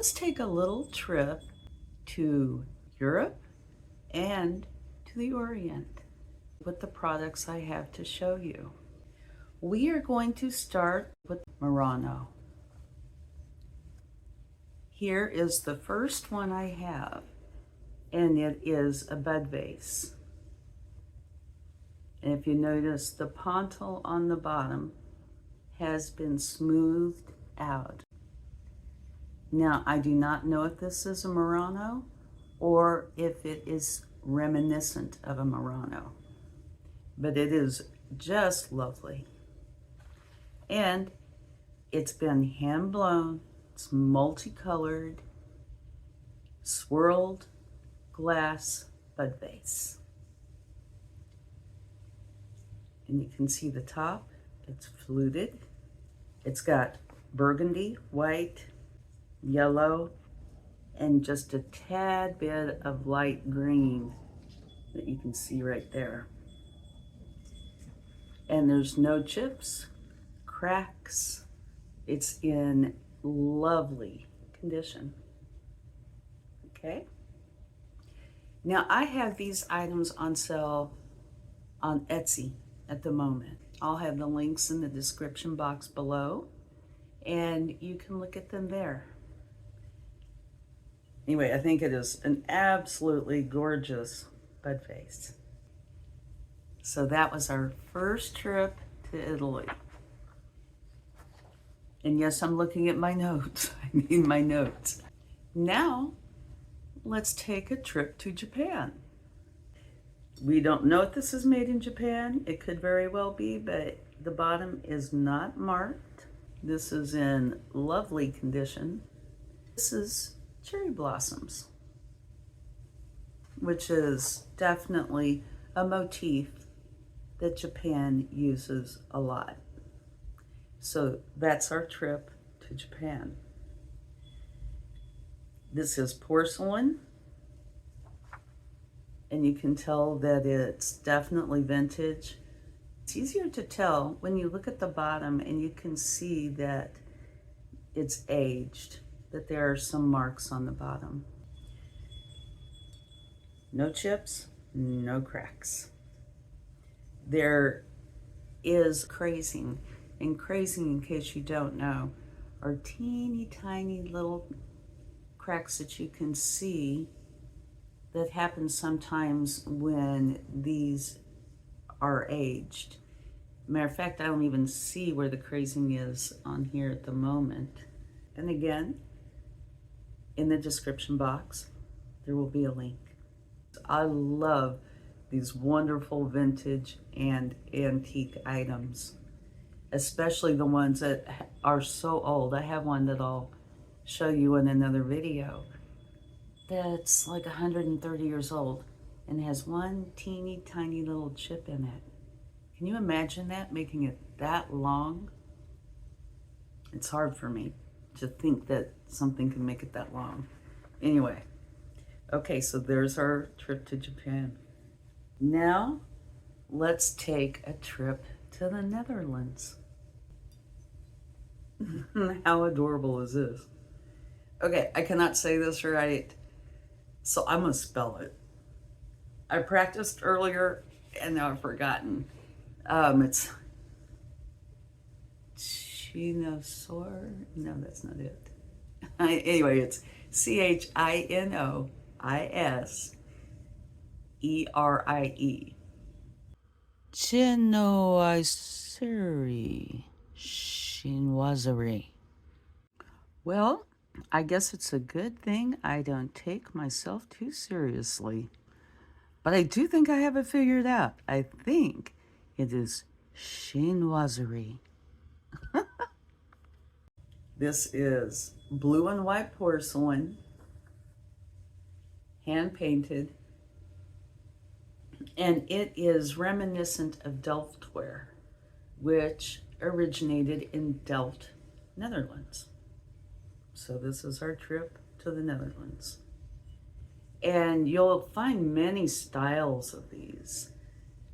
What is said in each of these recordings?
let's take a little trip to Europe and to the Orient with the products I have to show you. We are going to start with Murano. Here is the first one I have, and it is a bud vase. And if you notice, the pontil on the bottom has been smoothed out. Now, I do not know if this is a Murano or if it is reminiscent of a Murano, but it is just lovely. And it's been hand blown, it's multicolored, swirled glass bud vase. And you can see the top, it's fluted. It's got burgundy, white, yellow, and just a tad bit of light green that you can see right there. And there's no chips, cracks. It's in lovely condition. Okay. Now I have these items on sale on Etsy at the moment. I'll have the links in the description box below, and you can look at them there. Anyway, I think it is an absolutely gorgeous bud vase. So that was our first trip to Italy. And yes, I'm looking at my notes. I need my notes. Now, let's take a trip to Japan. We don't know if this is made in Japan. It could very well be, but the bottom is not marked. This is in lovely condition. This is cherry blossoms, which is definitely a motif that Japan uses a lot. So that's our trip to Japan. This is porcelain, and you can tell that it's definitely vintage. It's easier to tell when you look at the bottom and you can see that it's aged, that there are some marks on the bottom. No chips, no cracks. There is crazing, and crazing, in case you don't know, are teeny tiny little cracks that you can see that happen sometimes when these are aged. Matter of fact, I don't even see where the crazing is on here at the moment. And again, in the description box, there will be a link. I love these wonderful vintage and antique items, especially the ones that are so old. I have one that I'll show you in another video that's like 130 years old and has one teeny tiny little chip in it. Can you imagine that, making it that long? It's hard for me to think that something can make it that long. Anyway, okay, so there's our trip to Japan. Now, let's take a trip to the Netherlands. How adorable is this? Okay, I cannot say this right, so I'm gonna spell it. I practiced earlier and now I've forgotten. It's Chinoiserie. No, that's not it. Anyway, it's Chinoiserie. Chinoiserie. Chinoiserie. Well, I guess it's a good thing I don't take myself too seriously. But I do think I have it figured out. I think it is Chinoiserie. This is blue and white porcelain, hand painted, and it is reminiscent of Delftware, which originated in Delft, Netherlands. So this is our trip to the Netherlands. And you'll find many styles of these.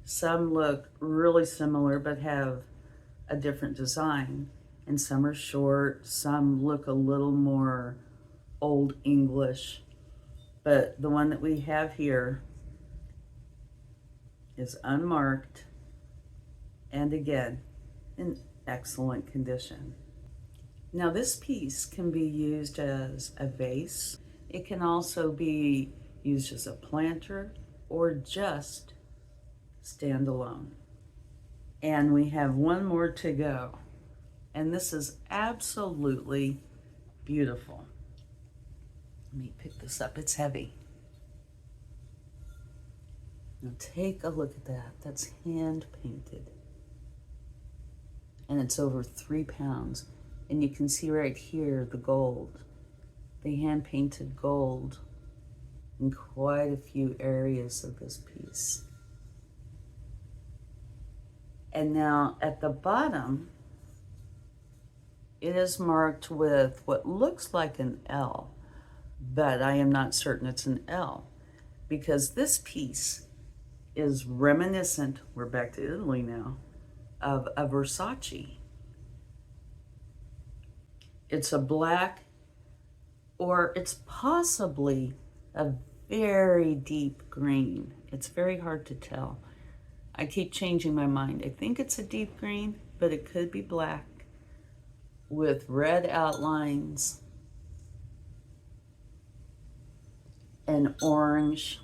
Some look really similar but have a different design. And some are short, some look a little more Old English, but the one that we have here is unmarked and again in excellent condition. Now this piece can be used as a vase. It can also be used as a planter or just stand alone. And we have one more to go. And this is absolutely beautiful. Let me pick this up, it's heavy. Now take a look at that. That's hand painted. And it's over 3 pounds. And you can see right here the gold. They hand painted gold in quite a few areas of this piece. And now at the bottom, it is marked with what looks like an L, but I am not certain it's an L because this piece is reminiscent, we're back to Italy now, of a Versace. It's a black, or it's possibly a very deep green. It's very hard to tell. I keep changing my mind. I think it's a deep green, but it could be black with red outlines and orange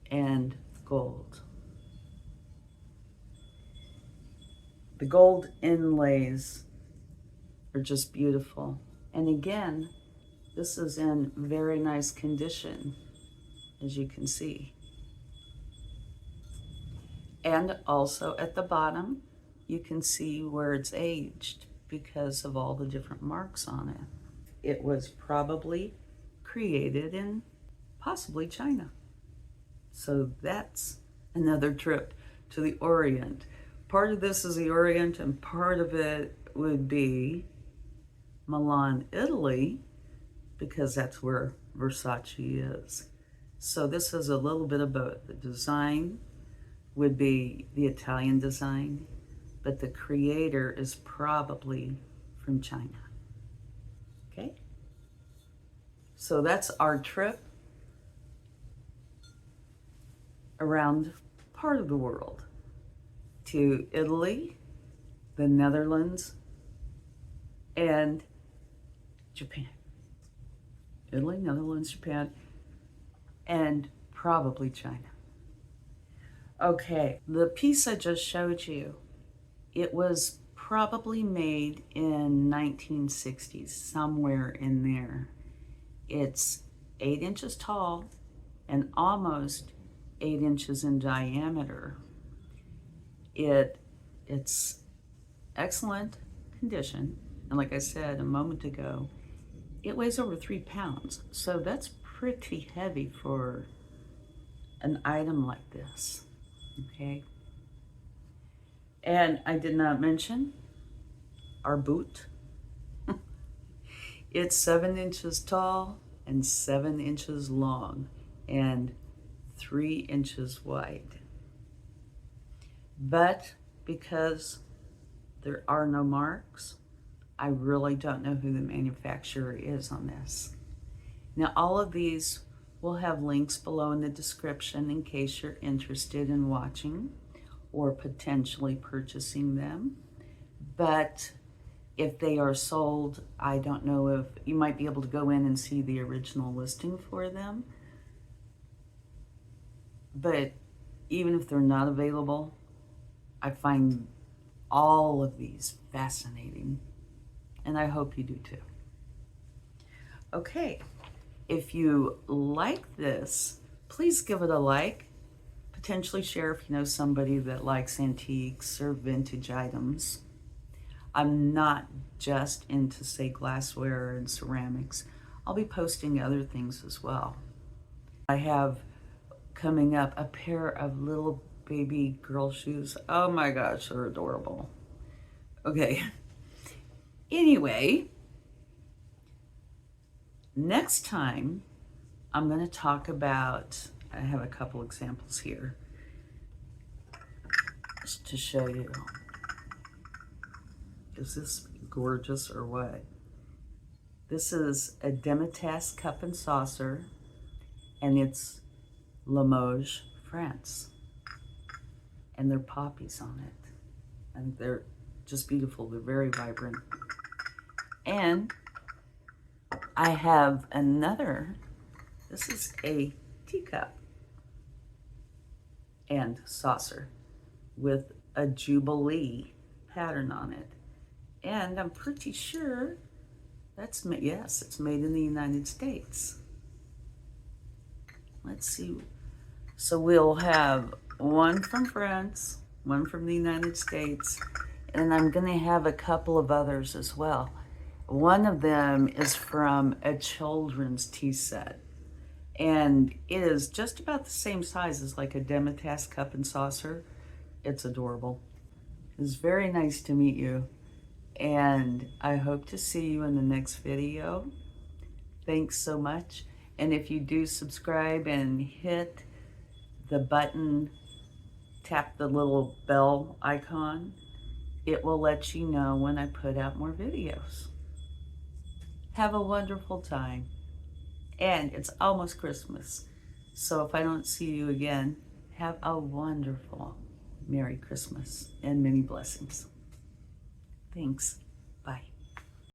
and gold. The gold inlays are just beautiful. And again, this is in very nice condition, as you can see. And also at the bottom, you can see where it's aged because of all the different marks on it. It was probably created in possibly China. So that's another trip to the Orient. Part of this is the Orient and part of it would be Milan, Italy, because that's where Versace is. So this is a little bit of both. The design would be the Italian design, but the creator is probably from China. Okay? So that's our trip around part of the world to Italy, the Netherlands, and Japan. Italy, Netherlands, Japan, and probably China. Okay, the piece I just showed you, it was probably made in 1960s, somewhere in there. It's 8 inches tall and almost 8 inches in diameter. It's excellent condition, and like I said a moment ago, it weighs over 3 pounds, so that's pretty heavy for an item like this, okay? And I did not mention our boot. It's 7 inches tall and 7 inches long and 3 inches wide. But because there are no marks, I really don't know who the manufacturer is on this. Now, all of these will have links below in the description in case you're interested in watching or potentially purchasing them. But if they are sold, I don't know if you might be able to go in and see the original listing for them. But even if they're not available, I find all of these fascinating, and I hope you do too. Okay, if you like this, please give it a like. Potentially share if you know somebody that likes antiques or vintage items. I'm not just into, say, glassware and ceramics. I'll be posting other things as well. I have coming up a pair of little baby girl shoes. Oh my gosh, they're adorable. Okay. Anyway, next time I'm going to talk about, I have a couple examples here just to show you. Is this gorgeous or what? This is a Demitasse cup and saucer, and it's Limoges, France. And they're poppies on it. And they're just beautiful. They're very vibrant. And I have another, this is a teacup and saucer with a Jubilee pattern on it. And I'm pretty sure that's, yes, it's made in the United States. Let's see. So we'll have one from France, one from the United States, and I'm going to have a couple of others as well. One of them is from a children's tea set, and it is just about the same size as like a Demitasse cup and saucer. It's adorable. It's very nice to meet you, and I hope to see you in the next video. Thanks so much. And if you do subscribe and hit the button, tap the little bell icon, it will let you know when I put out more videos. Have a wonderful time. And it's almost Christmas. So if I don't see you again, have a wonderful Merry Christmas and many blessings. Thanks.